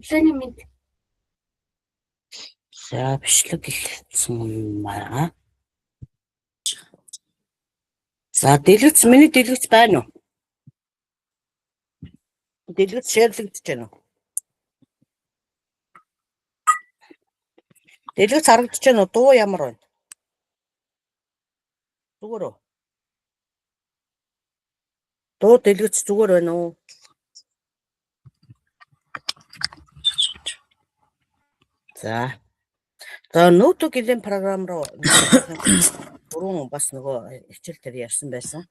Өглөөний мэд. За бичлэг ихсэн байна. За дэлгэц миний дэлгэц байна уу? Дэлгэц шеэрлэгдэж байна уу? Дэлгэц харагдаж байна уу? Дуу ямар байна? Зүгээр үү? Дуу дэлгэц зүгээр байна уу? За. За ноутбук гэлэн програм руу дөрөв бас нөгөө хичээл дээр ярьсан байсан.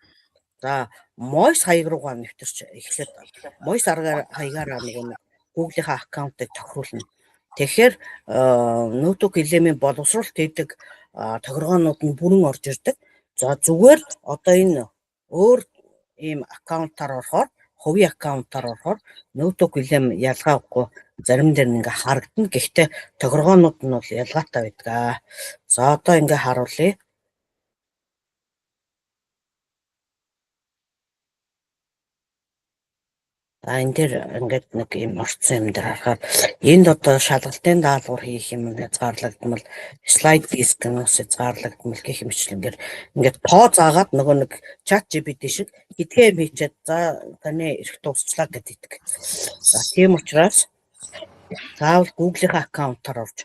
За Moise хаяг руугаа нэвтэрч эхлээд Moise хаягаараа нөгөө Google-ийнхаа аккаунтыг тохируулна. Тэгэхээр ноутбук гэлэмийн боловсруулалт хийдэг тохиргоонууд нь бүрэн орж ирдэг. За зүгээр одоо энэ өөр ийм аккаунтаар орохоор хувийн аккаунтаар орохоор ноутбук гэлэм ялгаагүй зарим дээр ингээ харагдана. Гэхдээ тохиргоонууд нь бол ялгаатай байдаг. За одоо ингээ харуулъя. Энэ дээр ингээд нэг юм орцсон юм дээр харахаар энд одоо шалгалтын даалгавар хийх юм хязгаарлагдмал слайд дискнээс хязгаарлагдмал гэх юмчлэнгээр ингээд тоо заагаад нөгөө нэг чат GPT шиг эдгээр хийчихэд за таны эрх дуусчлаа гэдэг. За тийм учраас заавал Google-ийнхаа аккаунтаар орж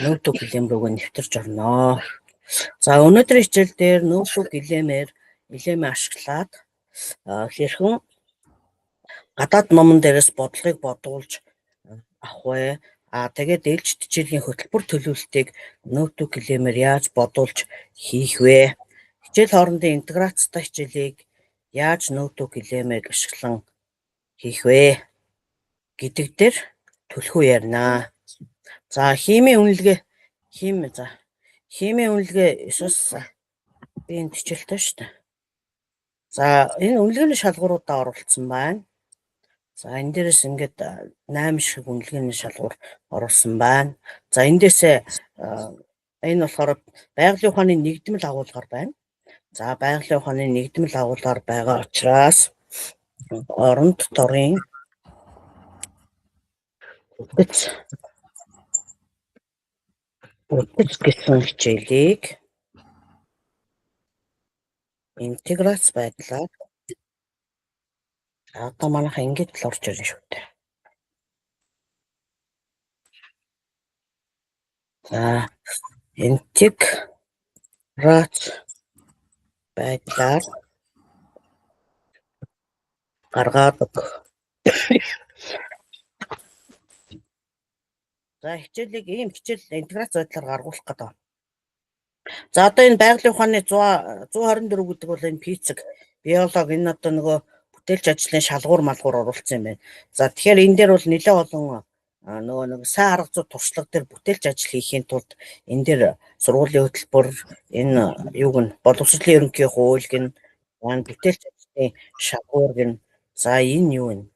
ноутбук гэлэм рүүгээ нэвтэрч орно. За өнөөдрийн хичээл дээр ноутбук гэлэмээр ашиглаад хэрхэн гадаад номон дээрээс бодлогыг бодуулж авах вэ? Тэгээд ээлжид хичээлийн хөтөлбөр төлөвлөлтийг ноутбук гэлэмээр яаж бодуулж хийх вэ? Хичээл хоорондын интеграцтай хичээлийг яаж ноутбук гэлэмээр ашиглан хийх вэ гэдэг дээр төлхөө ярина. За химийн үнэлгээ 9-ос би энэ хичээлтэй шүү дээ. За энэ үнэлгээний шалгууруудаа оруулсан байна. За энэ дээрээс ингээд 8 шиг үнэлгээний шалгуур оруулсан байна. За эндээсээ энэ болохоор байгалийн ухааны нэгдмэл агуулгаар байна. За байгалийн ухааны нэгдмэл агуулгаар байгаа учраас оронд дорын үтц гэсэн хичээлийг интеграц байдлаар одоо манайхаа ингэж л орж ирнэ шүү дээ. За интеграц байдлаар гаргадаг. За хичээлийг ийм хичээл интеграц байдлаар гаргуулах гэдэг. За одоо энэ байгалийн ухааны 124 гэдэг бол энэ физик, биологи энэ одоо нөгөө бүтээлч ажлын шалгуур малгуур оруулсан юм байна. За тэгэхээр энэ дээр бол нэлээд олон нөгөө нэг сайн арга зүй туршлага дээр бүтээлч ажил хийхийн тулд энэ дээр сургуулийн хөтөлбөр энэ юуг нь боловсролын ерөнхий хууль гэн бүтээлч ажлын шалгуур гэн за энэ юу вэ?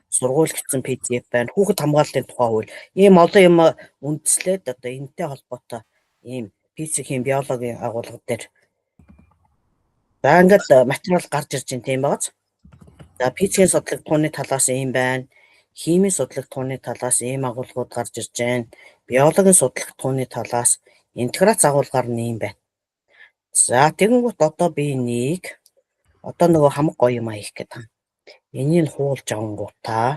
Сургууль гэсэн PDF байна. Хүүхэд хамгааллын тухай хууль. Ийм олон юм үндэслээд одоо энэтэй холбоотой ийм физикийн биологийн агуулга дээр за ингээд материал гарч ирж байна тийм бааз. За физикийн судлагдхууны талаас ийм байна. Химийн судлагдхууны талаас ийм агуулгууд гарч ирж байна. Биологийн судлагдхууны талаас интеграц агуулгаар нь ийм байна. За тэгэнгүүт одоо би энийг одоо нөгөө хамаг гоё юм хийх гэдэг. Энийг хуулж авангуудаа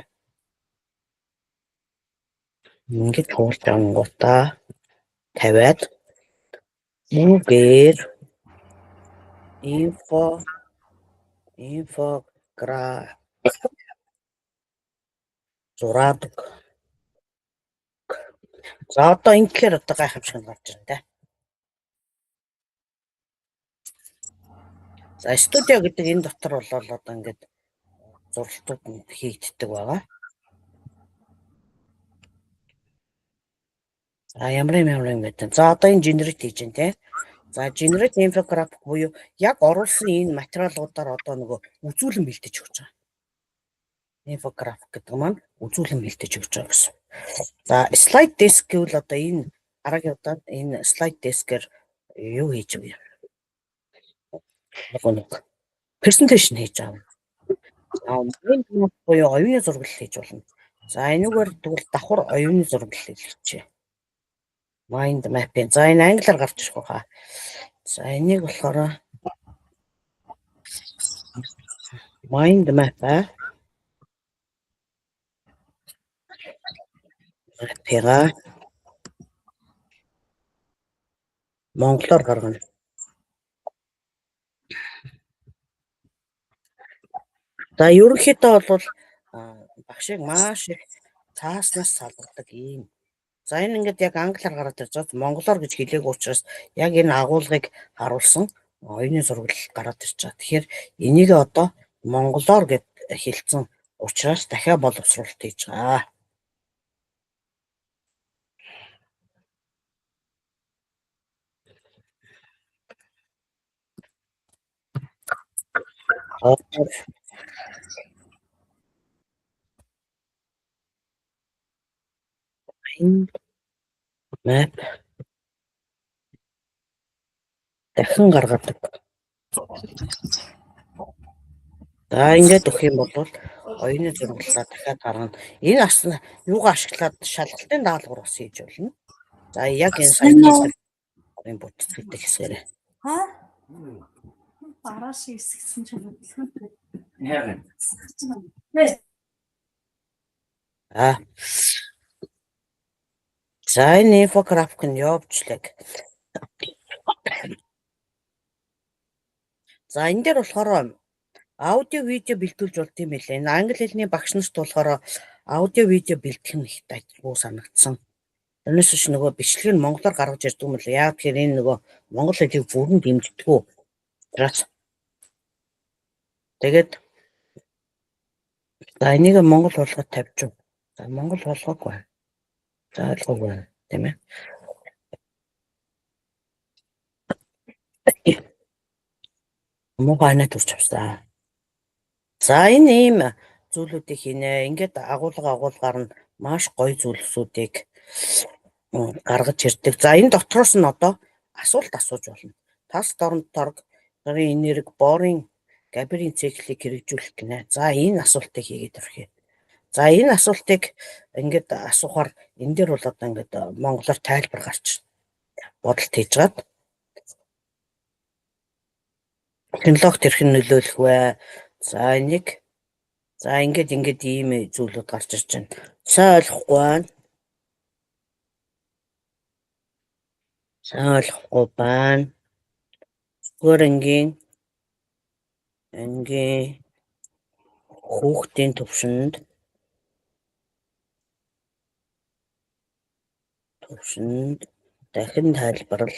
ингээд хуулж авангуудаа тавиад үүгээр инфограф зураадаг. За одоо ингэхээр одоо гайхамшиг гарч ирнэ те. За студио гэдэг энэ дотор бол одоо ингээд зуралтууд нь хийгддэг байгаа. За ямар юм гэдэг. За одоо энэ генерейт хийж байна те. За generate infographic буюу яг оруулсан энэ материалуудаар одоо нөгөө үзүүлэн бэлдэж өгч байгаа. Infographic гэдэг маань үзүүлэн бэлдэж өгч байгаа гэсэн. За slide desk гэвэл одоо энэ аргагийн удаад энэ slide desk-ээр юу хийж вэ? Presentation хийж байгаа. Энэ буюу оюуны зураг хийж болно. За энэгээр тэгвэл давхар оюуны зураг хэлчихье. Mind map. За энэ англиар гарч ирэх байхаа. За энийг болохоор mind map мапыга монголоор гаргана. За ерөнхийдөө бол багшийг маш их цааснаас салгадаг юм. За энэ ингээд яг англиар гараад ирж байгаа. Монголоор гэж хэлээг учраас яг энэ агуулгыг харуулсан оюуны зураг гараад ирж байгаа. Тэгэхээр энийг одоо монголоор гэд хэлсэн учраас дахиад боловсруулалт хийж байгаа. Map дахин гаргадаг. За ингээд өгөх юм бол оюуны зураглалаа дахиад гаргана. Энэ асна юугаа ашиглаад шалгалтын даалгавар бас хийж болно. За яг энэ саяны бүтц гэдэг хэсгээрээ. Барааш хэсгсэн ч юм. За энэ инфографик нь явуулчлаг. За энэ дээр болохоор аудио видео бэлтүүлж болд юм билээ. Энэ англи хэлний багш нарт болохоор аудио видео бэлтгэх нь их дайггүй санагдсан. Тэрнээс биш нөгөө бичлэгийг монголоор гаргаж ирдэг юм л. Яг тэгэхээр энэ нөгөө монгол хэлийг бүрэн дэмждэггүй. Тэгээд за энийг монгол болгоод тавьчих. За монгол болгоогүй. За ойлгоогүй тийм ээ. Муугайнаа турч авсан. За энэ ийм зүйлүүдийг хийнэ. Ингээд агуулгаар нь маш гоё зүйлсүүдийг гаргаж ирдэг. За энэ дотроос нь одоо асуулт асууж болно. Тас дорн торг, гарын энерги, борын габерийн циклийг хэрэгжүүлэх гинэ. За энэ асуултыг хийгээд өрхөө. За энэ асуултыг ингээд асуухаар энэ дээр бол одоо ингээд монголоор тайлбар гарч бодолт хийж гад. Технологи тэрхэн нөлөөлөх вэ? За энийг за ингээд ийм зүйлүүд гарч ирж байна. Сайн ойлгохгүй байна. Сайн ойлгохгүй байна. Зүгээр ангийн хүүхдийн төвшөнд дахин тайлбарл.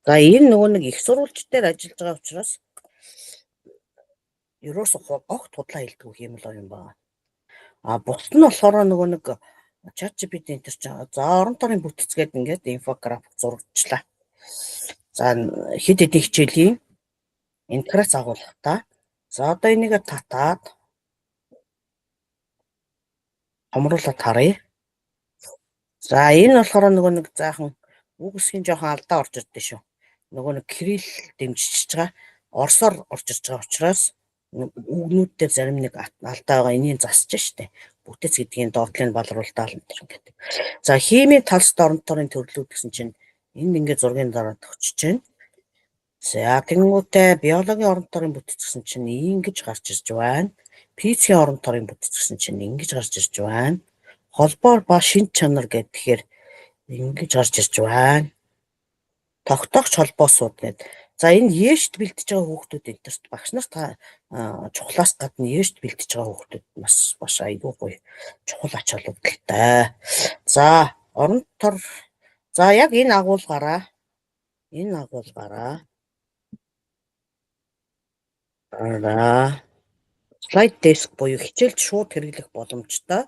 За энэ нөгөө нэг их сурвалж дээр ажиллаж байгаа учраас ерөөсөө огт худлаа хэлдэг юм байна. Бусд нь болохоор нөгөө нэг ChatGPT энэ төр чинь за орон тойрны бүтцгээд ингээд инфографик зурагчлаа. За хэд хэдэн хичээлийн интеграц агуулгатай. За одоо энийг татаад хомруулаад харъя. За энэ болохоор нөгөө нэг заахан үг үсгийн жоохон алдаа орж ирдэ шүү. Нөгөө нэг кирилл дэмжиж байгаа орсоор орж ирж байгаа учраас үгнүүд дээр зарим нэг алдаа байгаа. Энийг засч штэ. Бүтэц гэдгийн доотлыг балруултаал гэдэг. За химийн талс доронторын төрлүүд гэсэн чинь энд ингээд зургийн дараа төгсөж байна. За тэнгуүтэй биологийн орон тойрын бүтэц гэсэн чинь ингэж гарч ирж байна. Физикийн орон тойрын бүтэц гэсэн чинь ингэж гарч ирж байна. Холбоор ба шин чанар гэхээр ингэж гарч ирж байна. Тогтоогч холбоосууд гэдэг. За энэ ешт бэлтэж байгаа хүүхдүүд энтерт багш нар та чухлаас гадна ешт бэлтэж байгаа хүүхдүүд бас айгүй гоё чухал ач холбогдолтой. За орон тор за яг энэ агуулгаараа слайд деск буюу хичээлд шууд хэрэглэх боломжтой.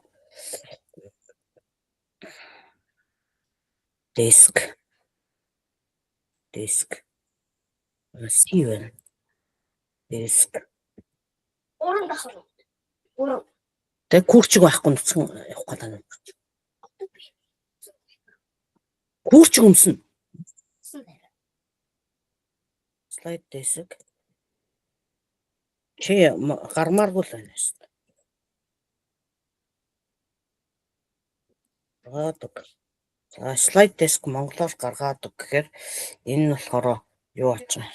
Деск. Сивэн. Деск. Тэг курчиг байхгүй нүцгэн явах гэдэг. Курчиг өмснө. Слайд деск. Чи гармааргүй л байна шүү дээ. гаргадаг. За slide desk монголоор гаргадаг гэхээр энэ нь болохоор юу ачаа.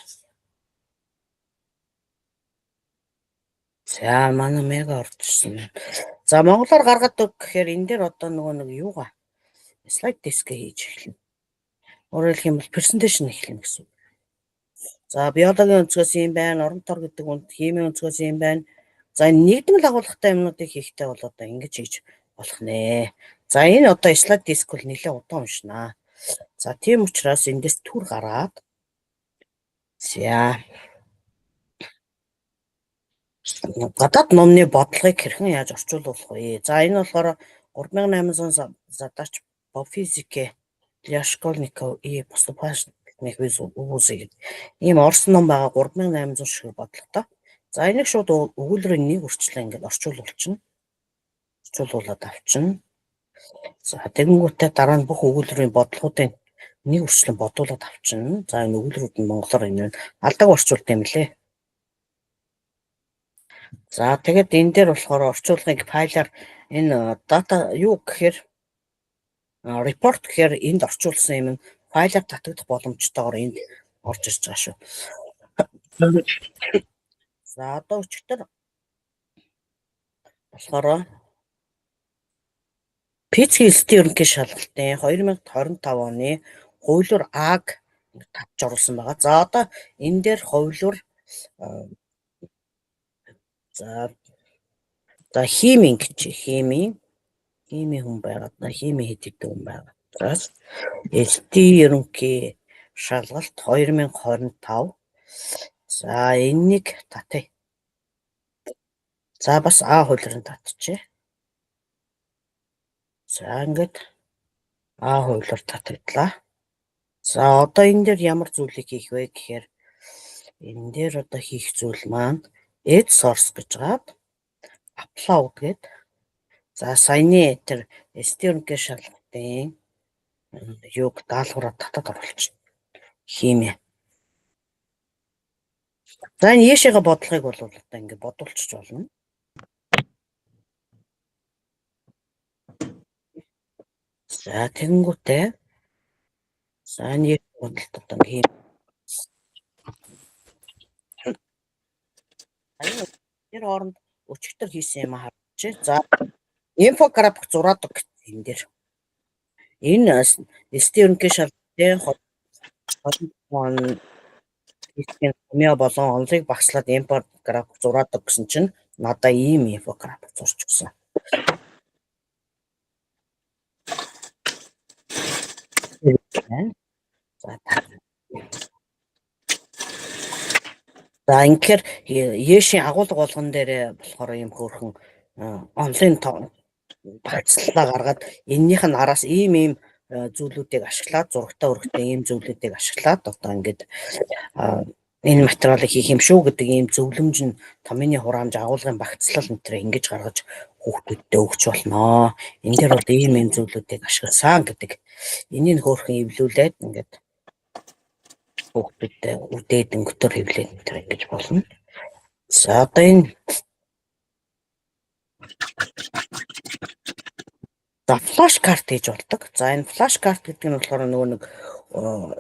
За манай мега орчихсон. За монголоор гаргадаг гэхээр энэ дээр одоо нөгөө нэг юугаа slide desk хийж эхэлнэ. Өөрөөр хэлэх юм бол presentation эхэлнэ гэсэн. За биологийн өнцгөөс юм байна, орон тор гэдэг үнд химийн өнцгөөс юм байна. За энэ нэгдмэл агуулгатай юмнуудыг хийхдээ бол одоо ингэж хийж болох нэ. За энэ одоо slide desk бол нэлээд удаан уншнаа. За тийм учраас эндээс түр гараад. За гадаад номны бодлогыг хэрхэн яаж орчуулах вэ? За энэ болохоор 3800 задач по физике для школьников и поступающих вузов. Ийм орос ном байгаа 3800 шиг бодлоготой. За энийг шууд өгүүлбэрийн нэг үрчлээ ингээд орчуулуулчихна. Орчуулуулад авчна. За тэгэнгүүтээ дараа нь бүх өгүүлбэрийн бодлогуудын нэг үрчлэн бодуулаад авчна. За энэ өгүүлбэрүүд нь монголоор энэ алдаг орчуулт юм лээ. За тэгээд энэ дээр болохоор орчуулгыг файлаар энэ дата юу гэхээр report гэхээр энд орчуулсан юм файлаар татагдах боломжтойгоор энд орж ирж байгаа шүү. За одоо өчигдөр болохоор Пицгийн элтийн ерөнхий шалгалтын 2025 оны хувилбар А-г татж оруулсан байгаа. За одоо энэ дээр хувилбар за химийн гэж химийн хүн байгаад химийн хэд хүн байгаа. За элтийн ерөнхий шалгалт 2025. За энэнийг татъя. За бас А хувилбарыг татчихъя. За ингээд А хувилбар татагдлаа. За одоо энэ дээр ямар зүйлийг хийх вэ гэхээр энэ дээр одоо хийх зүйл маань add source гэж гад upload гэд. За саяны тэр ST-ийн шалгалтын юг даалгавраа татаад оруулчихна. Химия. За энэ яшээга бодлогыг бол одоо ингээд бодуулчих болно. За тэгэнгүүтээ за энэ бодлолт одоо хийм. Тэр хооронд өчигдөр хийсэн юм харж. За инфографик зураадаг энэ дээр. Энэ ST-ийн шалгалтын химия болон онлыг багслаад инфографик зураадаг гэсэн чинь надаа ийм инфографик зурч өгсөн. За инхээр яшийн агуулга болгон дээр болохоор ийм хөөрхөн онлайн багцлалаа гаргаад эннийх нь араас ийм зүйлүүдийг ашиглаад зурагтаа өргөтэй ийм зүйлүүдийг ашиглаад одоо ингээд энэ материалыг хийх юм шүү гэдэг ийм зөвлөмж нь томьёоны хураамж агуулгын багцлал нэтэр ингэж гаргаж хүүхдүүдэд өгч болно. Энэ дээр бол ийм зүйлүүдийг ашигласан гэдэг энийг хөөрхөн эвлүүлээд ингээд хүүхдүүдэд үдээд өнгөтөр хэвлээд нэтэр ингэж болно. За одоо энэ за флаш карт хийж болдог. За энэ флаш карт гэдэг нь болохоор нөгөө нэг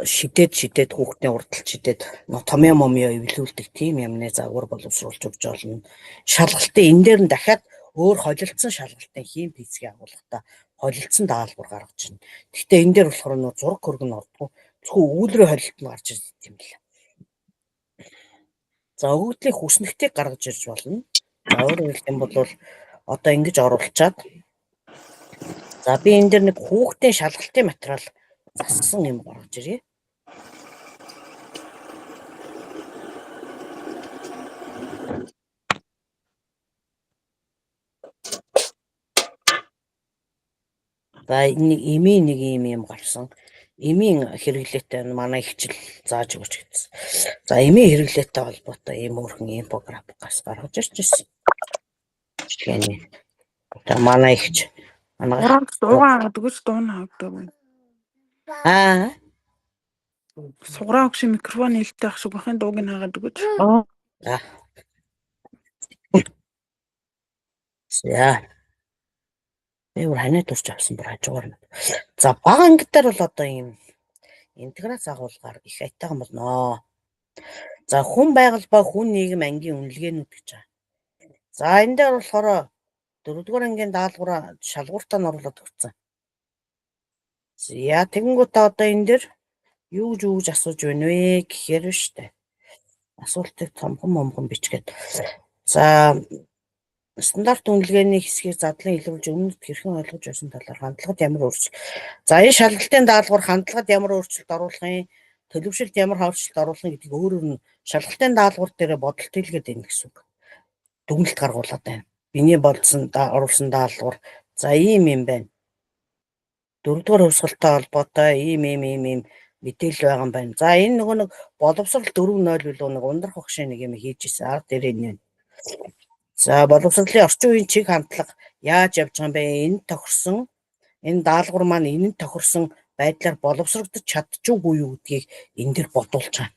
шидэд хүүхдийн урдтал шидэд томьёо момьёо эвлүүлдэг тийм юмны загвар боловсруулж өгч болно. Шалгалтын энэ дээр нь дахиад өөр холилдсон шалгалтын хим физикийн агуулгатай холилдсон даалгавар гаргаж байна. Гэхдээ энэ дээр болохоор нөгөө зураг хөрг нь ордгоо зөвхөн өгүүлбэрийн холилт нь гарч ирдэг юм байна. За өгөгдлийн хүснэгтийг гаргаж ирж болно. За өөрөөр хэлэх юм бол одоо ингэж оруулчаад за би энэ дээр нэг хүүхдийн шалгалтын материал зассан юм гаргаж ирье. За энэ эмийн нэг юм гарсан. Эмийн хэрэглээтэй манай ихчил зааж өгч гэсэн. За эмийн хэрэглээтэй холбоотой ийм өөрхөн инфографик гаргаж ирж байсан. Тэгэхээр манай ихч Уран дуугаа гэдэг дуун хавдаг. Суграа өгш микрофон нээлттэй ах шиг бахын дууг нь хаагаад өгөөч. За. Би өөр ханаа турч авсан бүр хажуугаар. За бага ангид дээр бол одоо ийм интеграц агуулгаар их айтайхан болно. За хүн байгаль ба хүн нийгэм ангийн үнэлгээнүүд гэж байгаа. За энэ дээр болохоор 4-р ангийн даалгавраа шалгууртаа нь оруулаад өгсөн. За тэгэнгүүтээ одоо энэ дээр юу гэж асууж байна вэ гэхээр штэ. Асуултыг томхон бичгээд. За стандарт үнэлгээний хэсгийг задлан илрүүлж өмнөд хэрхэн ойлгож байсан талаар хандлагад ямар өөрчлөлт. За энэ шалгалтын даалгавар хандлагад ямар өөрчлөлт оруулахын, төлөвшөлт ямар өөрчлөлт оруулахын гэдгийг өөрөөр нь шалгалтын даалгавар дээр бодолт хийлгээд байна гэсэн үг. Дүгнэлт гаргуулад байна. Биний оруулсан даалгавар. За ийм юм байна. 4-р хувьсгалтай холбоотой ийм мэдээлэл байгаа юм байна. За энэ нөгөө нэг боловсрал 4.0 билүү нэг ундрах багшийн нэг юм хийж ирсэн. Ард дээр энэ. За боловсролын орчин үеийн чиг хандлага яаж явж байгаа юм бэ? Энэ тохирсон энэ даалгавар маань энэнд тохирсон байдлаар боловсрогдож чадчихгүй юу гэдгийг энэ дэр бодуулж байгаа.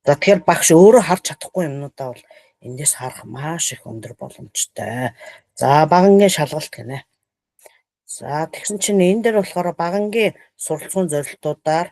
За тэгэхээр багш өөрөө харж чадахгүй юмнуудаа бол эндээс харах маш их өндөр боломжтой. За багангийн шалгалт гинэ. За тэгсэн чинь энэ дээр болохоор багангийн суралцсан зорилтуудаар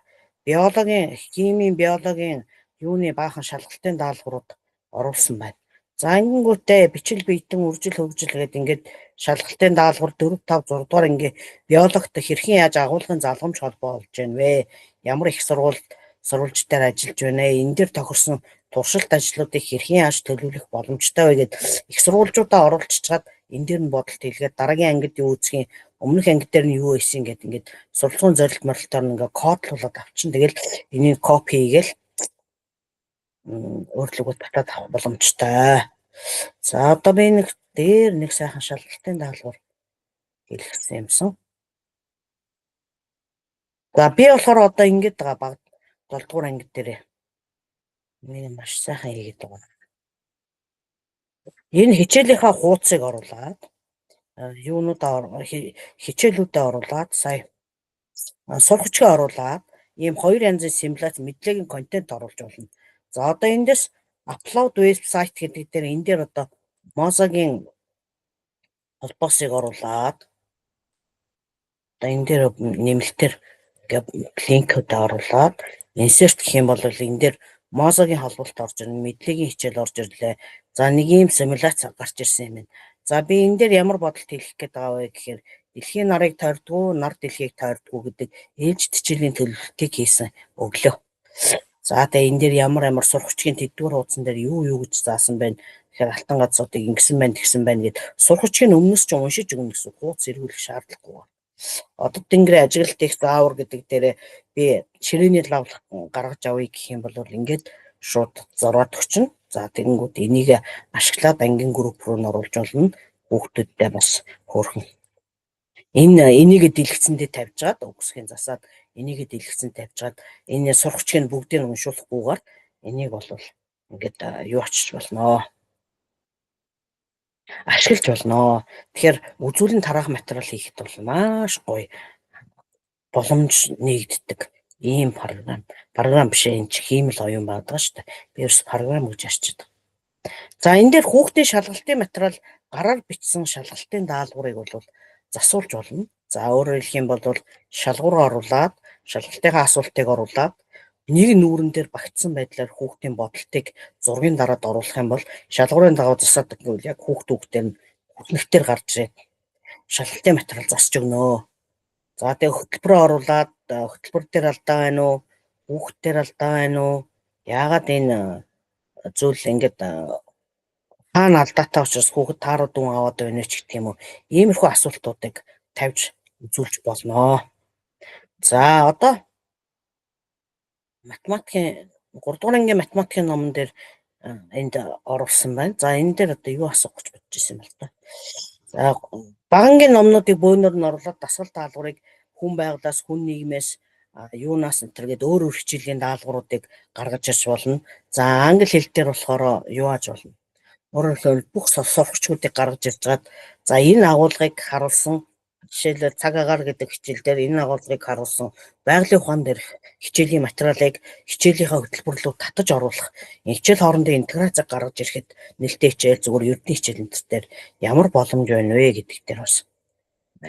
биологийн, химийн, биологийн юуны баахан шалгалтын даалгаврууд оруулсан байна. За ингэнгүүтээ бичил биетэн үржил хөгжил гэдэг ингээд шалгалтын даалгавар 4, 5, 6 дугаар ингээ биологт хэрхэн яаж агуулгын залгамж холбоо болж байна вэ? Ямар их сурвалж дээр ажиллаж байна вэ? Энэ дээр тохирсон туршилт ажлуудыг хэрхэн яаж төлөвлөх боломжтой вэ гэдэг их сурвалжуудаа оруулчихад энэ дээр нь бодолт хийлгээд дараагийн ангид юу үзхийн, өмнөх анги дээр нь юу ийсэн гэдэг ингээд суралцсан зорилт морилтоор ингээ кодлуулаад авчин. Тэгэл энийг копи хийгээл өөрлөгөө татаад авах боломжтой. За одоо би нэг дээр нэг сайхан шалгалтын даалгавар хэлсэн юмсан. За би болохоор одоо ингэж байгаа баг 7-р анги дээр нэг маш сайхан хийгээд байгаа. Энэ хичээлийнхаа хуудсыг оруулаад хичээлүүдэд оруулаад сая сургачгаа оруулаад ийм 2 янзын симуляц мэдлэгийн контент оруулж болно. За одоо эндээс upload website гэдэг дээр энэ дээр одоо Mozilla-гийн холбоосыг оруулаад одоо энэ дээр нэмэлтээр линкүүд оруулаад insert гэх юм бол энэ дээр Mozilla-гийн холболт орж ирнэ, мэдлэгийн хичээл орж ирлээ. За нэг ийм симуляц гарч ирсэн юм байна. За би энэ дээр ямар бодолт хэлэх гээд байгаа вэ гэхээр дэлхийн нарыг тойрдгоо, нар дэлхийг тойрдгоо гэдэг ээлжид хичээлийн төлөвлөлтийг хийсэн өглөө. За тэгээ энэ дээр ямар сургачгийн тэдгээр хуудсан дээр юу гэж заасан байна. Тэгэхээр алтан газруудыг ингэсэн байна, тэгсэн байна гэд сургачгийн өмнөөс ч уншиж өгнө гэсэн хуудас эргүүлэх шаардлагагүй байна. Одоо тэнгэрийн ажиглалт их заавар гэдэг дээр би ширээний лавлах гаргаж авъя гэх юм бол ингээд шууд зороод өгчнө. За тэгэнгүүт энийг ашиглаад ангийн групп руу н оруулж болно. Хүүхдүүдтэй бас хөөрхөн. Энийг дэлгэцэндээ тавьж гаад өгсгийн засаад энийг дэлгэцэн тавьж гаад энэ сургачгийн бүгдийг уншуулахгүйгээр энийг бол ингээд юу очиж болно. Ашиглаж болно. Тэгэхээр үзүүлэн тараах материал хийхэд бол маш гоё боломж нэгддэг ийм програм биш энэ ч хиймэл оюун байдаг шүү дээ. Би ерөөс програм гэж арчдаг. За энэ дээр хүүхдийн шалгалтын материал гараар бичсэн шалгалтын даалгаврыг бол засуулж болно. За өөрөөр хэлэх юм бол шалгуур оруулаад шалгалтынхаа асуултыг оруулаад нэг нүүрэн дээр багтсан байдлаар хүүхдийн бодолтыг зургийн дараад оруулах юм бол шалгуурын дагуу засаадаг гэвэл яг хүүхдүүдээр нь хүснэгтэр гарч ирээд шалгалтын материал засч өгнө. За тэгээ хөтөлбөрөөр оруулаад хөтөлбөр дээр алдаа байна уу? Хүүхд дээр алдаа байна уу? Яагаад энэ зүйл ингээд хаана алдаатай учраас хүүхэд тааруу дүн аваад байна ч гэх юм уу. Иймэрхүү асуултуудыг тавьж үзүүлж болно. За одоо математикийн 3 дугаар ангийн математикийн номон дээр энд оруулсан байна. За энэ дээр одоо юу асуух гэж бодож ирсэн юм бол та. За багангийн номнуудыг бөөнөр нь оруулаад дасгал даалгаврыг хүн байгалаас, хүн нийгмээс, юунаас энэ гээд өөр хичээлийн даалгавруудыг гаргаж ирж болно. За англи хэл дээр болохоор юу ааж болно. Өөрөөр хэлбэл бүх сургачдыг гаргаж ирж гад за энэ агуулгыг харуулсан жишээлбэл цаг агаар гэдэг хичээл дээр энэ агуулгыг харуулсан байгалийн ухаан дээрх хичээлийн материалыг хичээлийнхаа хөтөлбөр рүү татаж оруулах. Хичээл хоорондын интеграцийг гаргаж ирэхэд нэлээд хичээл зүгээр ердийн хичээлүүд дээр ямар боломж байна вэ гэдэг дээр бас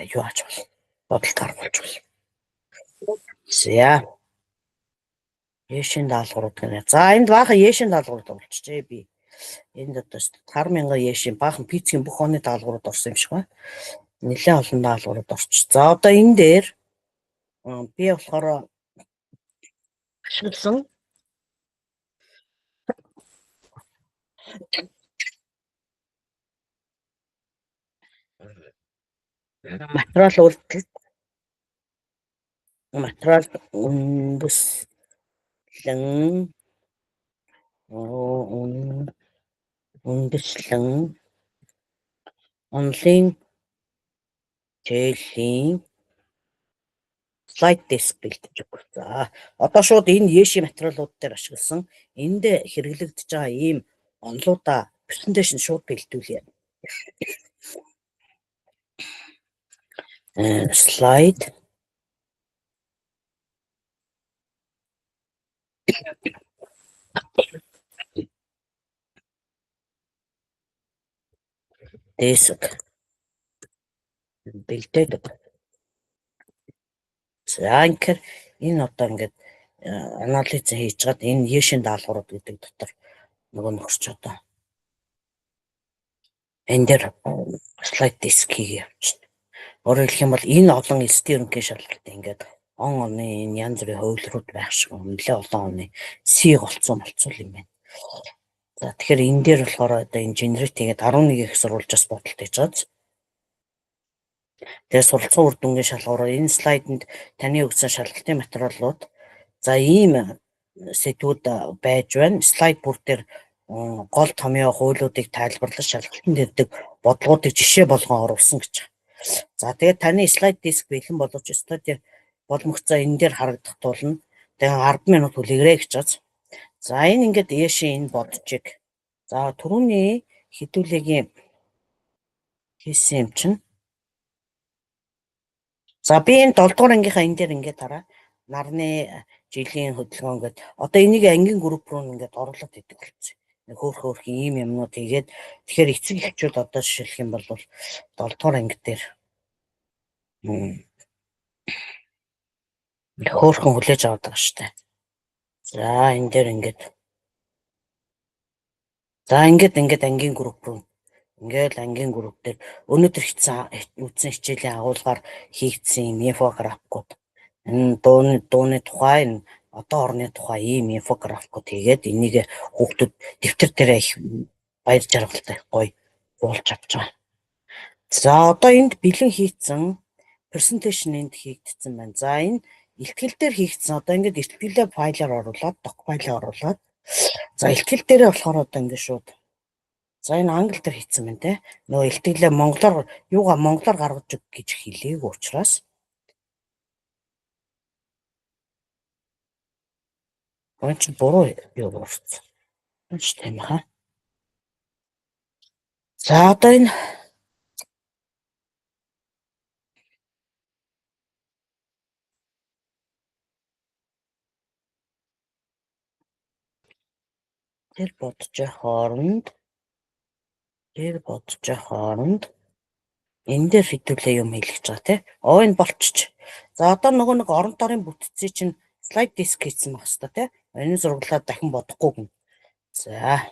юу ач бол бодолд гаргуулж бол. За. Яшин даалгаврууд гэнэ. За энд баахан яшин даалгаврууд болчихжээ би. Энд одоо 50,000 яшин баахан пиццгийн бүх оны даалгаврууд орсон юм шиг байна. Нэлээд олон даалгаврууд орчих. За одоо энэ дээр би болохоор ашигласан материал үйлдэл материал үндэслэн онлайн хичээлийн слайд диск бэлдэж өгөх. За одоо шууд энэ яши материалууд дээр ашигласан энд хэрэглэгдэж байгаа ийм онлуудаа презентацийн шууд бэлдүүлье. Слайд диск бэлдээд. За инхээр энэ одоо ингээд анализ хийж чад энэ яшин даалгаврууд гэдэг дотор нөгөө нөхөрч одоо энэ дээр слайд диск хийгээ явуулчихна. Өөрөөр хэлэх юм бол энэ олон эсдийн ерөнхий шалгалт ингээд оны энэ янз бүрийн хувилбарууд байх шиг нэлээд олон оны сийг олцсон юм байна. За тэгэхээр энэ дээр болохоор одоо энэ generate гэдэг 11 их сурвалжаас бодолт хийж байгаа. Тэгээ суралцсан үр дүнгийн шалгуураар энэ слайданд таны өгсөн шалгалтын материалууд за ийм сэдвүүд байж байна. Слайд бүр дээр гол томьёо хуулиудыг тайлбарлаж шалгалтанд ирдэг бодлогуудыг жишээ болгон оруулсан гэж. За тэгээд таны слайд диск бэлэн боловч студи боломжтой энэ дээр харагдах тулна. Тэгээ 10 минут хүлээгээрэй гэж байна. За энэ ингээд яшин энэ бодчиг. За түрүүний хэдүүлээгийн хийсэн юм чинь. За би энэ 7 дугаар ангийнхаа энэ дээр ингээд хараа. Нарны жилийн хөдөлгөөн гэдэг. Одоо энийг ангийн групп руу ингээд оруулаад идэг болсон. Нэг хөөх ийм юмнууд хийгээд тэгэхээр эцэг эхчүүд одоо жишээлх юм бол 7 дугаар анги дээр хөөхөн хүлээж аваад байгаа штэ. За энэ дээр ингээд ангийн групп руу ингээд ангийн групп дээр өнөөдөр үтсэн хичээлийн агуулгаар хийгдсэн инфографикууд энэ дууны тухай энэ одоо орны тухай ийм инфографикууд хийгээд энийг хүүхдүүд дэвтэр дээр их баяр жаргалтай гоё уулж авч байгаа. За одоо энд бэлэн хийгдсэн презентацийн энд хийгдсэн байна. За энэ ихтгэл дээр хийгдсэн одоо ингээд ихтгэлээ файлаар оруулаад док файлаар оруулаад за ихтгэл дээрээ болохоор одоо ингээд шууд за энэ англи дээр хийцэн байна те. Нөгөө ихтгэлээ монголоор гаргаж өг гэж хэлээгүй учраас энэ ч буруу юу болчихсон. Энэ ч тийм хаа. За одоо энэ тэр бодож хооронд энэ дээр хэдүүлээ юм хэлж байгаа тий. Энэ болчих. За одоо нөгөө нэг орон дорын бүтцийн чинь слайд диск хийсэн байх хэвээр тий. Энэ зурглаад дахин бодохгүй гэн. За.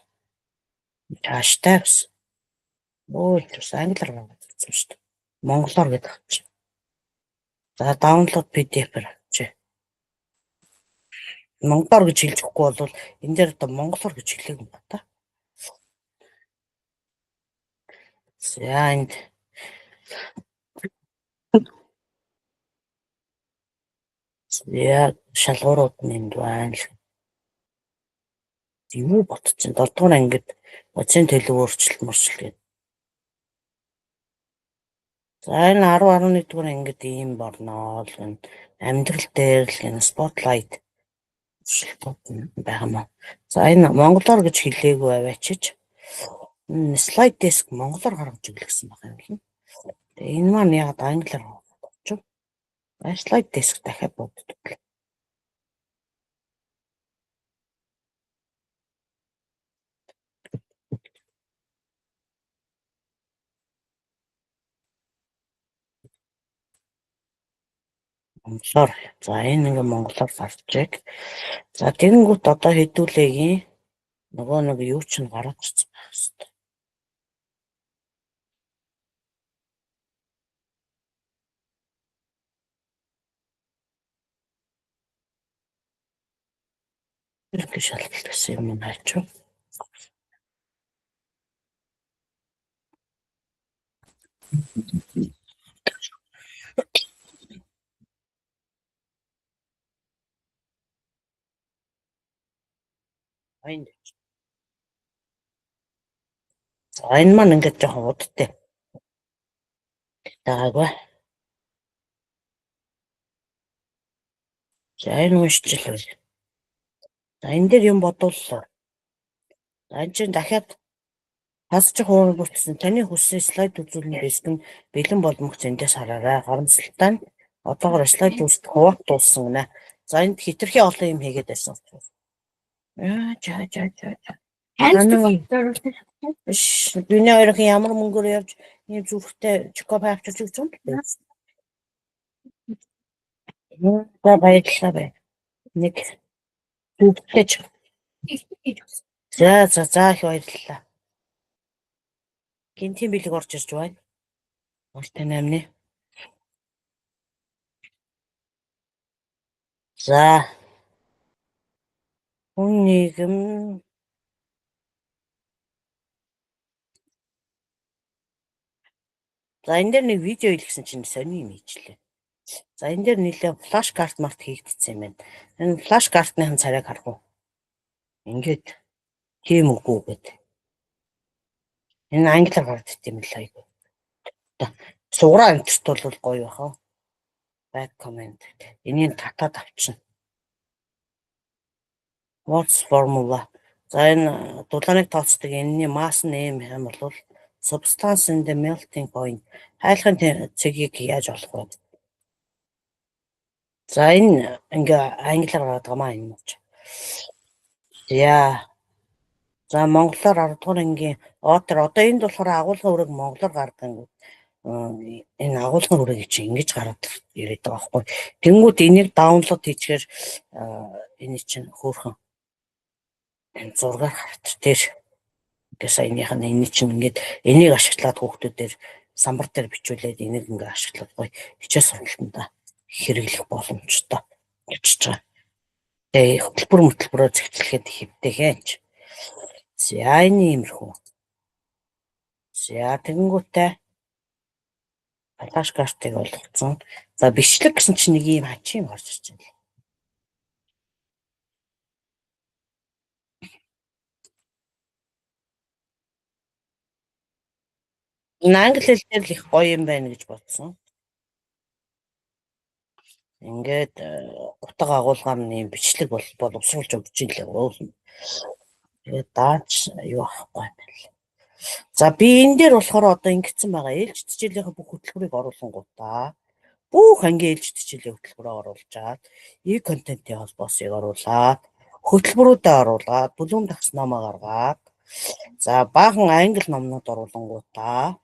Тааштай бас. Англиар гаргасан шүү дээ. Монголоор гэдэг авчих. За download PDF-ээр авчих. Монголоор гэж хэлж өгөхгүй бол энэ дээр одоо монголоор гэж хэлээгүй юм ба та. За энд яг шалгуурууд нэнд байна. Юу бодчихсон 7 дугаар ангид оцын төлөв өөрчлөлт гэдэг. За энэ 10-11 дугаар ангид ийм борноо л амьдрал дээр л энэ spotlight байгаа мó. За энэ монголоор гэж хэлээгүй аваачиж слайд диск монголоор гаргаж өглөө гэсэн байна юм. Тэгээ энэ маань яг англиар болчих. Слайд диск дахиад боддог. Монголоор. За энэ ингээ монголоор гарчиг. За тэгэнгүүт одоо хэдүүлээгийн нөгөө нэг юу ч нь гараад ирсэн байх хэвээр. Ирэх шалгалт гэсэн юм хайч. Айн. За энэ маань ингээд жоохон удтай. Таагүй. За энэ уншчихлаа. За энэ дээр юм бодууллаа. За энэ чинь дахиад хасчих хуурай бүртсэн таны хүссэн слайд үзүүлэн бэлтгэн бэлэн боломж эндээс хараарай. Харамсалтай нь одоогоор слайд үзэх хуваах тулсан гинэ. За энд хитрхи олон юм хийгээд байсан. Биний хоёрын ямар мөнгөөр явж ийм зүрхтэй чокоп авчиж өгч юм бэ? За баярлалаа бай. Нэг зүрхтэй. За их баярлалаа. Гинтийн бэлэг орж ирж байна. Ултай 8-ны. За. Хүн нийгэм За энэ дээр нэг видео хийлгсэн чинь сони юм хийчлээ. За энэ дээр нэлээ флаш карт март хийгдсэн юм байна. Энэ флаш картныхан царайг харах уу? Ингээд тийм үгүй гэд. Энэ англиар гардаг юм л айгүй. Суграа амтэрт бол гоё баха. Back comment. Энийг татаад авчихна. What's formula? За энэ дулааныг тооцдог энэний масс нэм хэм бол substance in the melting point. Хайлахын цэгийг яаж олох вэ? За энэ ингээ англиар гараад байгаа маа энэ. Яа. За монголоор 10 дугаар ангийн отер одоо энд болохоор агуулгын үрэг монголоор гардаг. Энэ агуулгын үрэг чи ингэж гараад ирээд байгаа байхгүй. Тэнгүүд энийг даунлоод хийчихээр энэ чинь хөөрхөн энэ зургаар харт тэр гэсэн саяных нь энэ чинь ингээд энийг ашиглаад хүүхдүүдээр самбар дээр бичүүлээд энийг ингээ ашиглаад гоё хичээл сургалтанда хэрэглэх боломжтой гэж байгаа. Тэгээ хөтөлбөрөөр зэгцлэхэд хэвтэй хээч. За энэ иймэрхүү. За тэгэнгүүтээ флаш картыг олгоцсон. За бичлэг гэсэн чинь нэг ийм хачин гарч ирж байна. Англи хэл дээр л их гоё юм байна гэж бодсон. Ингээд утга агуулгаар нэм бичлэг боловсруулж өгч ийлээ. Тэгээд даач юу ахгүй байна. За би энэ дээр болохоор одоо ингэсэн байгаа. Ээлж хичээлийн бүх хөтөлбөрийг оруулангуудаа бүх ангийн ээлж хичээлийн хөтөлбөрөөр оруулжаад контентын холбоосыг оруулаад хөтөлбөрүүдэд оруулаад бүлээн дагс номоо гаргаад за баахан англи номнууд оруулангуудаа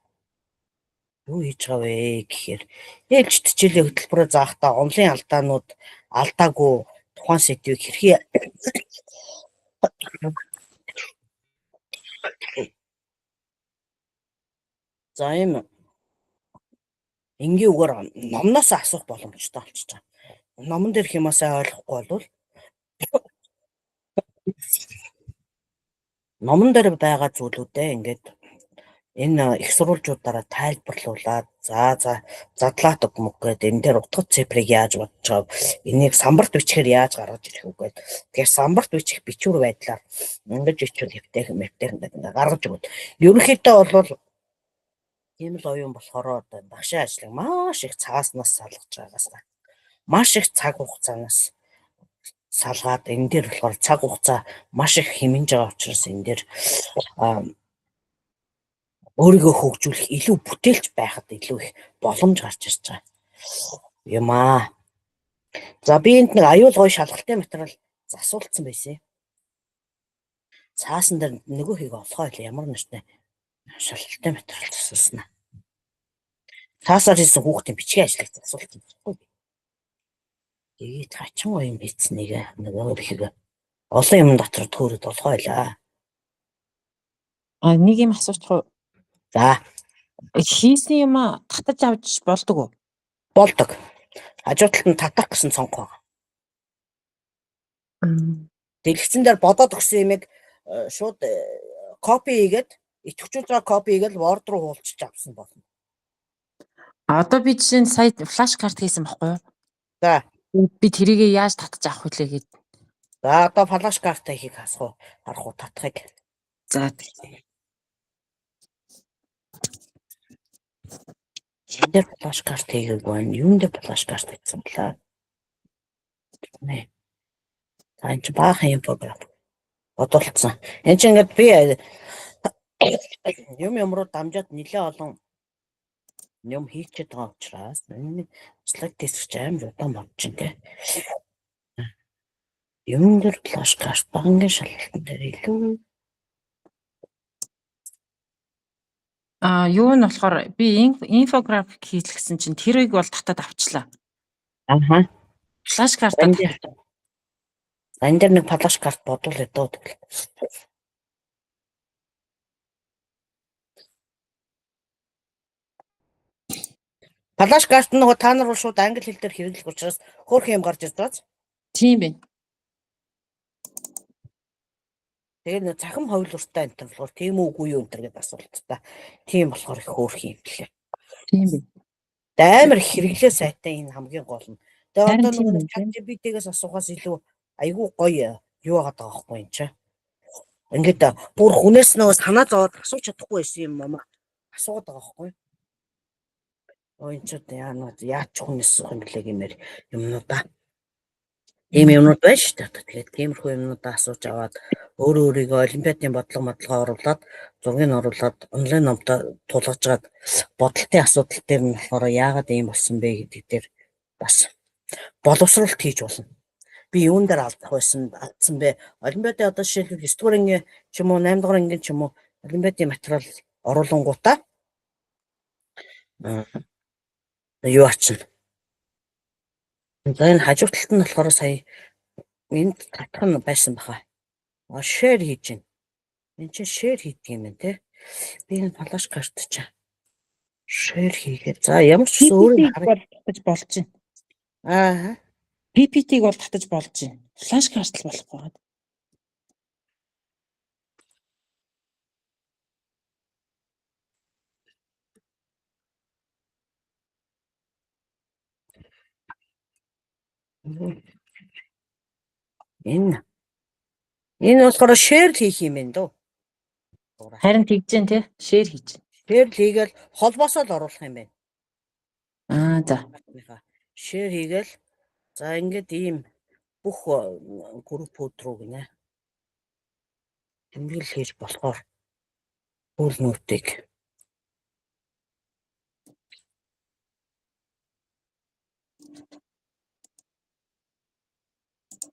юу хийж байгаа вэ гэхээр ээлж хичээлийн хөтөлбөрөөр заахтаа онлын алдаанууд алдаагүй тухайн сэдвийг хэрхий За юм энгийн үгээр номноос асуух боломжтой болчихж байгаа. Номон дээр хямаасаа ойлгохгүй бол номон дээр байгаа зүйлүүдээ ингээд энэ их сурвалжуудаараа тайлбарлуулад задлаад өгмөг гэдэг энэ дээр утга цифрыг яаж бодож байгаа энийг самбарт бичихээр яаж гаргаж ирэх үг гэдэг. Тэгэхээр самбарт бичих бичвэр байдлаар ингэж ичвэл хэвтэйх ингээд гаргаж өгöd. Ерөнхийдөө бол ийм л оюун болохоор одоо багшийн ажлыг маш их цааснаас салгаж байгаас маш их цаг хугацаанаас салгаад энэ дээр болохоор цаг хугацаа маш их хэмнэж байгаа учраас энэ дээр өөрийгөө хөгжүүлэх илүү бүтээлч байхад илүү их боломж гарч ирж байгаа юм аа. За би энд нэг аюул гоё шалгалтын материал засуулсан байсан. Цаасан дээр нөгөөхийг олохоо л ямар нэртэй шалгалтын материал засуулсан. Цаасаар хийсэн хүүхдийн бичгийн ажлыг засуулсан. Тэгээд хачин гоё юм бицнийг нөгөө их олон юм дотор төөрөд болохоо байлаа. Нэг юм асуучих уу? За, Хийсэн юм татаж авч болдог уу? болдог. Хажуу талд нь татах гэсэн цонх байгаа. Дэлгэцэн дээр бодоод өгсөн юмыг шууд копи хийгээд идэвхжүүлж байгаа копи хийгээд Word руу хуулчих авсан болно. Одоо би жишээ нь сая флаш карт хийсэн баггүй юу? За, Би тэрийгээ яаж татаж авах вүлээ гээд. за одоо флаш карта хийх харах уу татахыг. За Энд дээр флаш карт хийгээгүй байна. Юунд дээр флаш карт хийсэн бэлээ? Нэ. Энд чи баахан юм програм. Бодолцсон. Энд чи ингээд би юм руу дамжаад нэлээ олон юм хийчихэд байгаа учраас энэ слайд тестч амар удаан болж байна те. Юм дээр флаш карт багангийн шалгалтын дээр илүү юу нь болохоор би инфографик хийлгэсэн чинь тэрийг бол татаад авчлаа. ааха. Флаш картаа татаад. Энд дээр нэг флаш карт бодвол өдөө тэгэл. Флаш карт нь та нар бол шууд англи хэл дээр хэрэглэх учраас хөөх юм гарч ирж байгаа. Тийм байна. Тэгээд нэг цахим ховлуртай энэ болохоор тийм үгүй юу энэ гэдэг асуулт та. Тийм болохоор их хөөх юм лээ. Тийм байна. Амар хэрэглээ сайтай энэ хамгийн гол нь. Тэгээд Харин одоо тийм нэг үү, ChatGPT-гээс асуухаас илүү айгүй гоё юу байгаа байхгүй юм чи. Ингээд бүр хүнээс нөгөө санаа зовоод асууж чадахгүй байсан юм аа асуугаад байгаа байхгүй. Ой ч яаж хүнээс юм блэ гэмээр юмнуудаа. Ийм юмнууд байна шүү дээ. Тэгээд тиймэрхүү юмнуудаа асууж аваад өөрийгөө олимпиадын бодлого оруулаад зургийг оруулаад онлайн номтой тулгажгаад бодолтын асуудал дээр нь болохоор яагаад ийм болсон бэ гэдэг дээр бас боловсруулалт хийж болно. Би юун дээр алдах байсан бэ? Олимпиадын одоо жишээлбэл 9 дугаар ангийн ч юм уу 8 дугаар ангийн ч юм уу олимпиадын материал оруулангуудаа юу ачна. За энэ хажуу талд нь болохоор сая энд татах нь байсан баха. Share хийж байна. Энд чинь share хийдэг юм байна те. Би энэ флаш карт чинь share хийгээд за ямар ч өөр харах татаж болж байна. Аа. PPT-г бол татаж болж байна. Флаш карт л болохгүй байна. Энэ болохоор share хийх юм байна дөө. Харин тэгж जैन тий шеэр хийж. Share хийгээл холбоосоо л оруулах юм байна. За. Share хийгээл за ингээд ийм бүх группүүд рүү гинэ. Тэмдэглэл хийж болохоор үйл нотыг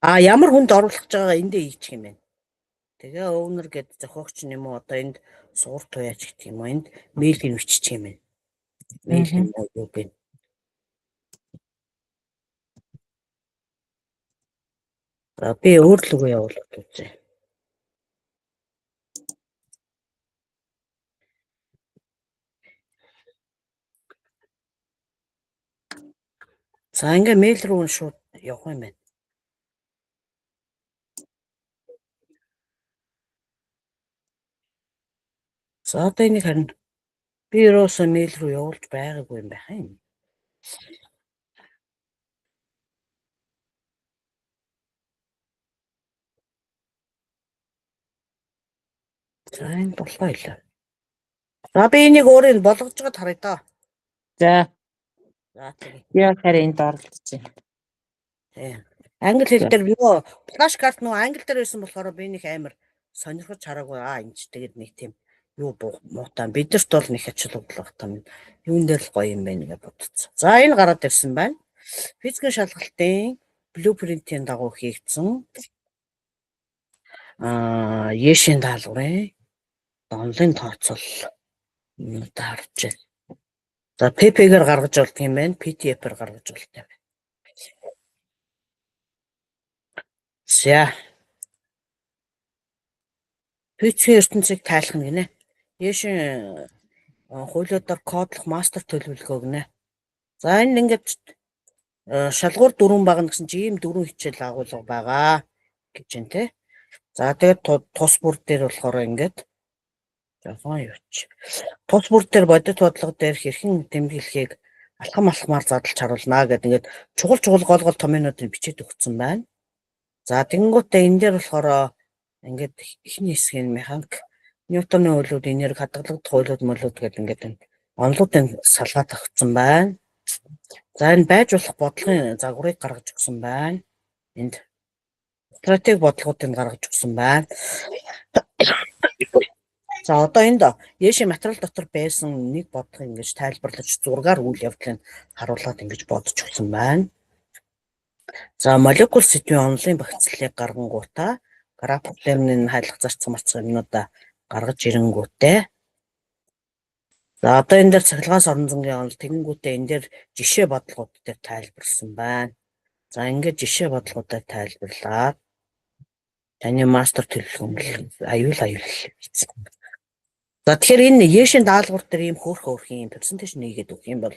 ямар хүнд оруулах гэж байгаа эндээ хийчих юм байна. Тэгээ owner гэдэг зохиогч юм уу одоо энд суурт туяач гэдэг юм уу энд мэйлийг биччих юм байна. Мэйл юм уу гэн. Би өөр л үгүй явуулаад үзье. За ингээ мэйл рүү шууд явах юм байна. За одоо энийг харин би ерөөсөө мэйл рүү явуулж байгаагүй юм байх юм. За энэ болохоо илээ. За би энийг өөрөө болгож гад харъя да. За. За тэгээ. Яа харин энд оролцож байна. Тийм. Англи хэл дээр нөгөө флаш карт нөгөө англи дээр байсан болохоор би нэг амар сонирхож хараагүй энэ ч тэгээд нэг тийм юу муутай бидэрт бол нэг ачаалал багтаа юун дээр л гоё юм байна гэж бодсон. За энэ гараад ирсэн байна. Физикийн шалгалтын блупринтийн дагуу хийгдсэн Ешийн даалгаврын онлайн тооцоол харж байна. За PP-гээр гаргаж болт юм байна, PDF-ээр гаргаж болт юм байна. За. Физикийн ертөнцийг тайлах нь гинэ. Яшин хуулиудаар кодлох мастер төлөвлөгөө гинэ. За энэ ингээд шалгуур 4 багна гэсэн чи ийм 4 хичээл агуулга байгаа гэж байна те. За тэгээд тус бүр дээр болохоор ингээд жоохон юуч. Тус бүр дээр бодит бодлого дээр хэрхэн тэмдэглэхийг алхамаар задлж харуулнаа гэдэг ингээд чухал гол томьёонуудыг бичиж өгсөн байна. За тэгэнгүүтээ энэ дээр болохоор ингээд эхний хэсгийн механик Ньютоны хуулиуд, энерги хадгалагдах хуулиуд мөлүүд гэдэг ингээд онолуудын салгаад өгсөн байна. За энэ байж болох бодлогын загварыг гаргаж өгсөн байна. Энд стратеги бодлогуудыг гаргаж өгсөн байна. За одоо энд яши материал дотор байсан нэг бодлого ингэж тайлбарлаж зургаар үйл явдлыг харуулад ингэж бодож өгсөн байна. За молекул сэдвийн онолын багцлалыг гаргангуудаа граф проблемын хайлах зарцсан юмнуудаа гаргаж ирэнгүүтээ. За одоо энэ дээр цахилгаан орон зөнгийн онол тэгэнгүүтээ энэ дээр жишээ бодлогууд дээр тайлбарлсан байна. За ингээд жишээ бодлогуудаа тайлбарлаад таны мастер төлөвлөгөө аюул. За тэгэхээр энэ яшин даалгавар дээр ийм хөөх ийм презентаци нэгээд өгөх юм бол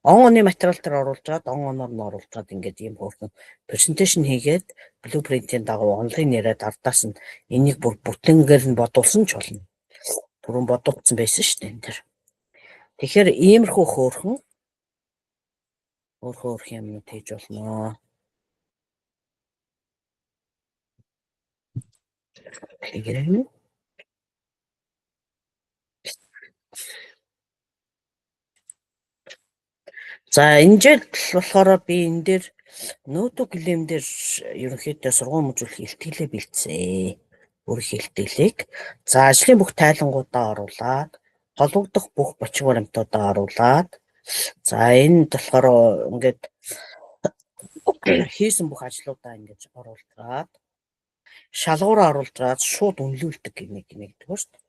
оны материал дээр оруулж чад оноор нь оруулж чад ингээд ийм хөөх презентаци хийгээд блупринтийн дагуу онлайн яриад ардаас нь энийг бүр бүтэнгээр нь бодуулсан ч болно. Түрүүн бодогдсон байсан шүү дээ энэ дэр. Тэгэхээр иймэрхүү хөөрхөн юмнууд хийж болно. Тэгэхээр за энэ жил болохоор би энэ дээр ноутбук глэм дээр ерөнхийдөө сургууль мужуулах илтгэлээ бэлдсэн. Өөрөх илтгэлийг за ажлын бүх тайлангуудаа оруулаад холбогдох бүх бочиг баримтуудаа оруулаад за энэ болохоор ингээд хийсэн бүх ажлуудаа ингэж оруулаад шалгуураа оруулаад шууд үнэлүүлдэг гэх нэг шүү дээ.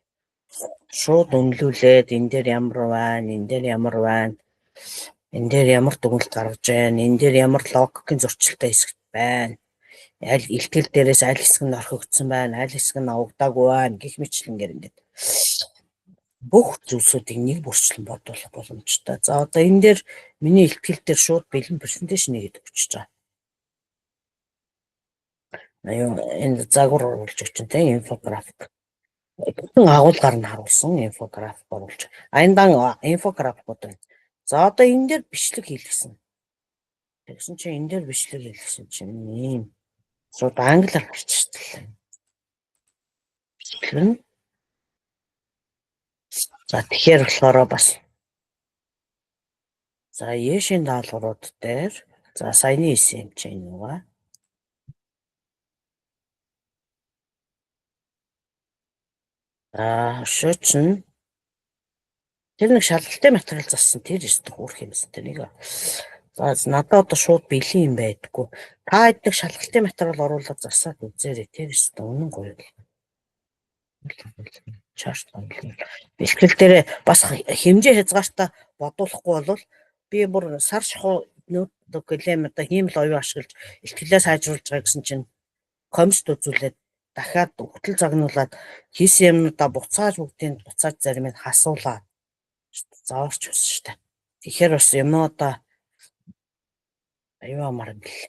Шууд үнэлүүлээд энэ дээр ямар байна, энэ дээр ямар байна. Энэ дээр ямар дүгнэлт гаргаж байна, энэ дээр ямар логикийн зөрчилтэй хэсэг байна. Аль илтгэл дээрээс аль хэсэг нь орхигдсон байна, аль хэсэг нь авагдаагүй байна гэх мэтлэнгээр ингээд бүх зүйлсүүдийг нэг бүрчлэн бодуулах боломжтой. За одоо энэ дээр миний илтгэл дээр шууд бэлэн презентаци нэгээд өгч байгаа. Энэ загвар оруулж өгч байгаа инфографик. Бүтэн агуулгаар нь харуулсан инфографик оруулж. Аяндан инфографикууд байна. За одоо энэ дээр бичлэг хийлгэсэн. Тэгсэн чинь энэ дээр бичлэг хийлгэсэн чинь ийм шууд англиар гарччихлаа. Бичлэг. За тэгэхээр болохоор бас за яшин даалгаврууд дээр за саяны хийсэн юм чинь юугаа. Шүүчин тэр нэг шалгалтын материал зассан тэр өстө хөөх юмсан тэр нэг. За надад одоо шууд бэлэн юм байдаггүй. Та эдгээр шалгалтын материал оруулаад засаад үзээрэй. Тэр өстө үнэн гоё. Чарт бэлтгэл дээр бас хэмжээ хязгаартай бодуулахгүй бол би бүр сар шахуу ноутбук глэм одоо хиймэл оюун ашиглаж илтгэлээ сайжруулж байгаа гэсэн чинь комст үзүүлээд дахиад хөтөл загнуулаад хийсэн юмнуудаа буцааж зарим нь хасуулаад зааварч байсан шүү дээ. Тэгэхээр бас юмнуудаа аюу амар юм бэл.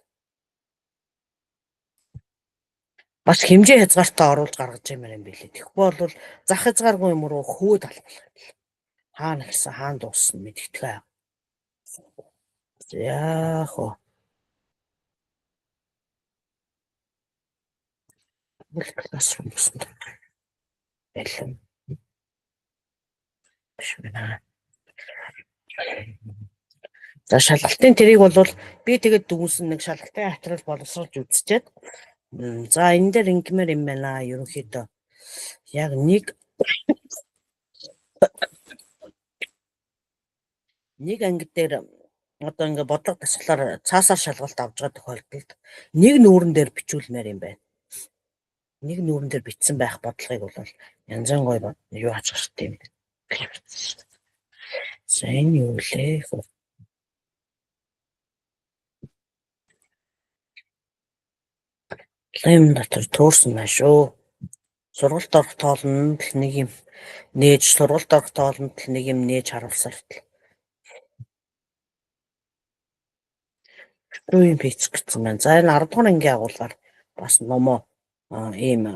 Бас хэмжээ хязгаартай оруулж гаргаж юмэр юм билээ. Тэгэхгүй бол зах хязгааргүй юм руу хөөд албах юм бэл. Хаана гисэн хаана дуусна мэддэхгүй. Яах вэ? Classroom гэсэн. Бэлэн. За шалгалтын тэрийг бол би тэгээд дүгнсэн нэг шалгалтын хатрал боловсруулж үзчихэд за энэ дээр ингэмэр юм байна. Ерөнхийдөө яг нэг анги дээр одоо ингээ бодлого тасглаар цаасаар шалгалт авч байгаа тохиолдолд нэг нүүрэн дээр бичүүлмээр юм байна. Нэг нүүрэн дээр бичсэн байх бодлогыг бол янз бүр юу ач гарт юм. Сайн юу лээ. Юм дотор төөрсөн байна шүү. Сургалт орох тоолнд л нэг юм нээж, сургалт орох тоолнд л нэг юм нээж харуулсаар л. Юу юм пиц гэсэн байна. За энэ 10 дугаар ангийн агуулгаар бас номоо ийм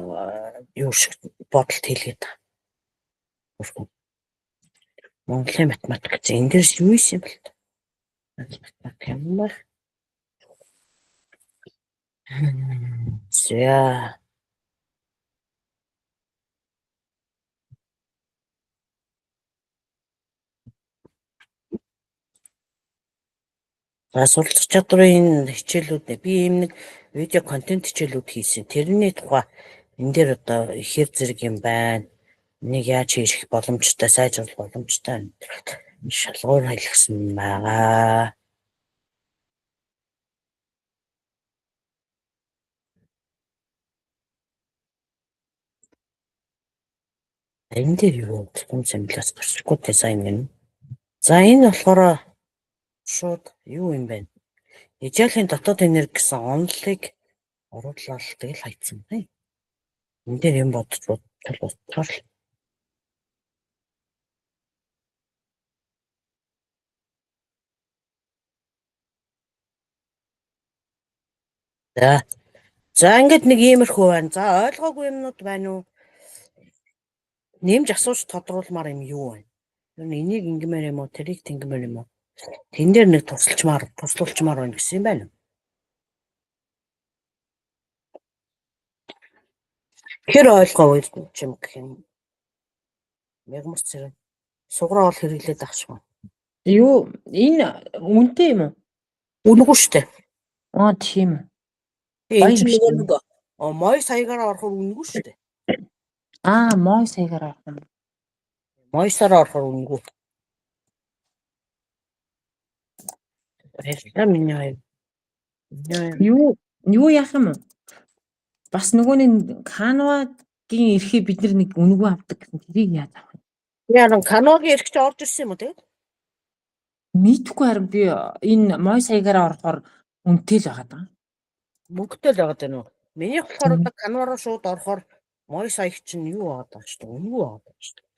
юу шиг бодолт хэлгээд та. Монголын математик гэсэн энэ дээрс юу юм бэ? Математик юм байна. За. Суралцах чадрын хичээлүүд би ийм нэг видео контент хичээлүүд хийсэн. Тэрний тухай энэ дээр одоо ихэр зэрэг юм байна. Нэг яаж хийх боломжтой, сайжруулах боломжтой шалгуур хэлгсэн байгаа. Энэ дээр юу юм сэмлээс гарчихгүй дизайн юм. За энэ болохоор шууд юу юм бэ? Ижаалийн дотоод энерги гэсэн онолыг оруулаад тэгэл хайцсан байна. Энэ дээр юм бодож бодлоо. За ингээд нэг иймэрхүү байна. За ойлгоогүй юмнууд байна уу? Нэмж асууж тодруулмаар юм юу байна? Энийг ингэмээр юм уу? Тэрийг тэнгэмээр юм уу? Тэн дээр нэг туслуулчмаар байна гэсэн юм байна. Хэр ойлгоогүй юм гэх юм. Мягмар зэрэг суграа ол хэрэглээд авчихсан. Юу энэ үнэтэй юм уу? Үнэгүй шүү дээ. Тийм үү. Энэ чинь нөгөө мой саягаар орохоор үнэгүй шүү дээ. Мой саягаар орох юм. Мойсоор орохоор үнэгүй. Юу яах юм уу? Бас нөгөө нэг Canva-гийн эрхээ бид нэг үнэгүй авдаг гэсэн тэрийг яаж авах вэ? Яаран Canva-гийн эрх чи орж ирсэн юм уу тэгээд? Мэдхгүй харин би энэ мой саягаар орохоор үнэтэй л байгаа даа. Мөнгөтэй л байгаа даа. Миний болохоор одоо Canva-руу шууд орохоор мой саяг чинь юу байгаа даа шүү дээ. Үнэгүй байгаа даа шүү дээ.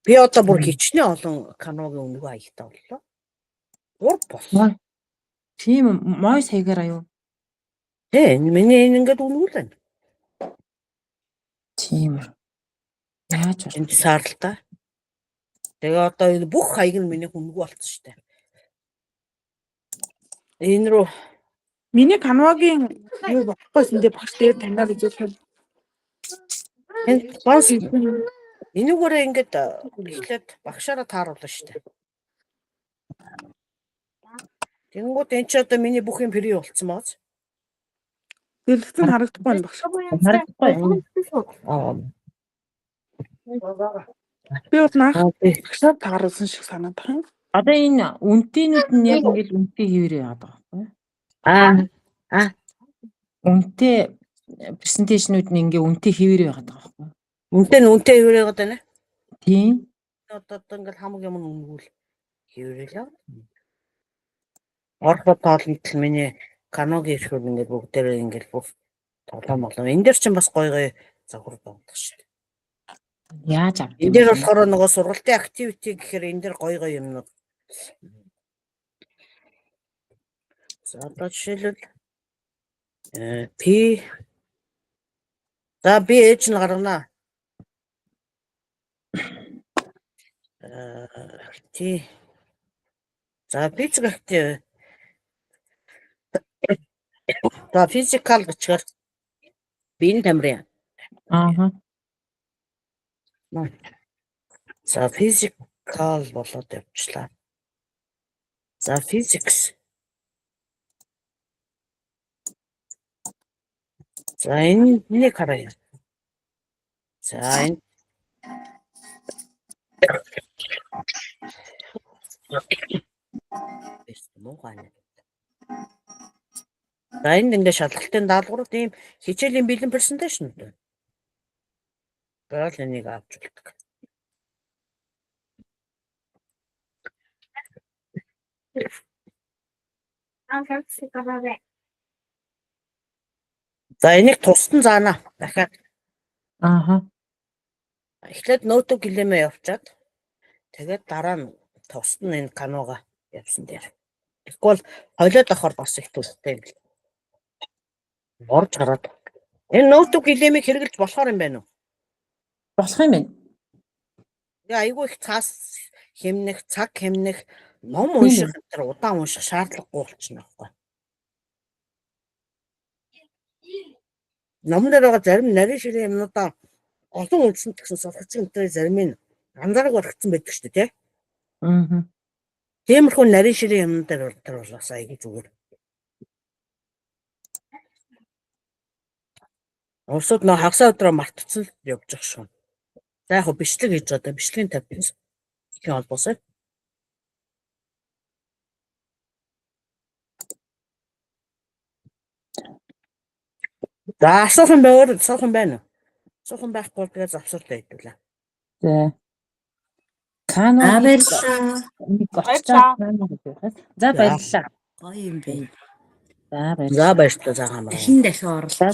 Би одоо бүр хичнээн олон Canva-гийн үнэгүй аялтаа боллоо. Ур бол. Тийм мой саягаар аюу. Миний энэ ингээд үнэгүй л байна. Тийм. Яаж вэ? Энд саарлаа. Тэгээ одоо энэ бүх хаяг нь миний үнэгүй болсон шүү дээ. Энэ рүү Миний Canva-гийн юу болохгүйсэн дээ багш дээр танаар үзүүлэх. энэ бас энүүгээрээ ингээд эхлээд багшаараа тааруулна шүү дээ. Тэнгууд энэ ч одоо миний бүх юм фри болцсон бааз. Дэлгэцэн харагдахгүй байна багш. Харагдахгүй. Би бол наах багшаар тааруулсан шиг санаад байна. Одоо энэ үнэтэйнүүд нь яг ингээд үнэтэй хэвээрээ яваад байгаа байхгүй? Үнэтэй презентацийнууд нь ингээ үнэтэй хэвээрээ яваад байгаа байхгүй? Үнэтэй хэвээрээ яваад байна. Тийм. Одоо ингээд хамаг юм үнэгүй хэвээрээ л. Орхот тоолнд л миний Canva-гийн эрхүүд ингээд бүгдээрээ ингээд бүх тоглоом. Энэ дээр чинь бас гоё загвар байдаг шүү дээ. Яаж авах? Энэ дээр болохоор нөгөө сургалтын activity гэхээр энэ дээр гоё юмнууд. За одоо жишээлбэл би ээж нь гаргана. За физик актив. За физикал гэчихээр биеийн тамирын. За физикал болоод явчлаа. За физикс. За энийг харъя. За энэ муугай. За энд ингээ шалгалтын даалгаврууд ийм хичээлийн бэлэн презентацийн үү. Гол энийг авч үлдэх. За энийг тусдан заана. Дахиад Ааха. эхлээд ноутбук гэлэмээ явуулчаад тэгээд дараа нь тусдан энэ каноога явсан дээр. Тэгвэл хойлоод авахар бас их төлөвтэй юм. Орж гараад. Энэ ноутбук гэлэмийг хэрэглэж болохоор юм байна уу? Болох юм байна. Тэгээ айгүй их цаас хэмнэх, цаг хэмнэх, ном унших гэдэг удаан унших шаардлагагүй болчихно аахгүй. Номон дээр байгаа зарим нарийн ширээ юмнуудаа олон үлдсэн гэсэн сургацын өнтрийн зарим нь анзаараг баригдсан байдаг шүү дээ, тий? Аа. Тиймэрхүү нарийн ширээ юмнууд дээр бол бас айгүй зүгээр. Усууд нөө хагасаа өдрөө мартцсан л явж байгаа шүү. За яг бичлэг хийж байгаа. Бичлэгийн тавьчихсан. Их холбоосоо. За асуухан байвал асуухан байна. Асуухан байхгүй бол тэгээ завсартай хэдүүлээ. За. Канон Баярлалаа. За баярлалаа. Гоё юм бэ. За баярлалаа. За баярлалаа за хамраа. Дахин дахин орлоо. За